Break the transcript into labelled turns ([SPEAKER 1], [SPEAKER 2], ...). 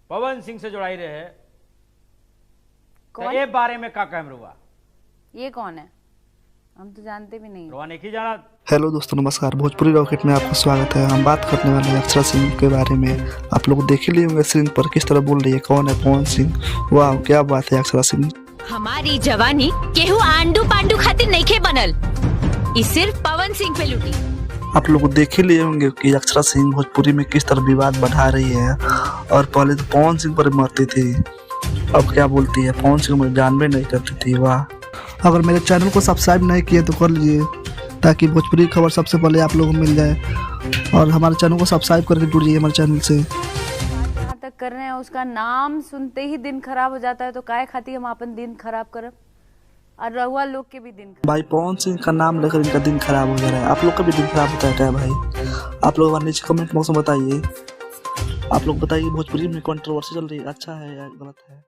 [SPEAKER 1] पवन सिंह से जुड़ाई रहे
[SPEAKER 2] कौन?
[SPEAKER 1] ये बारे में का कहम रुआ?
[SPEAKER 2] ये कौन है? हम तो जानते भी नहीं।
[SPEAKER 1] रुआ नहीं की जाना।
[SPEAKER 3] हेलो दोस्तों, नमस्कार। भोजपुरी रॉकेट में आपका स्वागत है। हम बात करने वाले हैं अक्षरा सिंह के बारे में। आप लोग देख ही लिए होंगे स्क्रीन पर किस तरह बोल रही है। कौन है पवन सिंह? वाह, क्या बात है अक्षरा सिंह।
[SPEAKER 4] हमारी जवानी केहू आंडू पांडू खातिर नइखे बनल, ई सिर्फ पवन सिंह पे लुटी।
[SPEAKER 3] आप लोग देख ही लिए होंगे कि अक्षरा सिंह भोजपुरी में किस तरह विवाद बढ़ा रही है। और पहले तो पवन सिंह पर मरती थी, अब क्या बोलती है पवन सिंह में जानबे नहीं करती थी। वाह। अगर मेरे चैनल को सब्सक्राइब नहीं किए तो कर लीजिए, ताकि भोजपुरी खबर सबसे पहले आप लोगों को मिल जाए। और हमारे चैनल को सब्सक्राइब करके जुड़ जाइए हमारे चैनल से।
[SPEAKER 2] जहाँ तक कर रहे हैं, उसका नाम सुनते ही दिन खराब हो जाता है, तो काहे खातिर हम अपन दिन खराब करब और रहुआ लोग के भी दिन खराब।
[SPEAKER 3] भाई पवन सिंह का नाम लेकर इनका दिन खराब हो जा रहा है। आप लोग का भी दिन खराब होता है क्या भाई? आप लोग नीचे कमेंट बॉक्स में बताइए। आप लोग बताइए भोजपुरी में कंट्रोवर्सी चल रही है, अच्छा है या गलत है?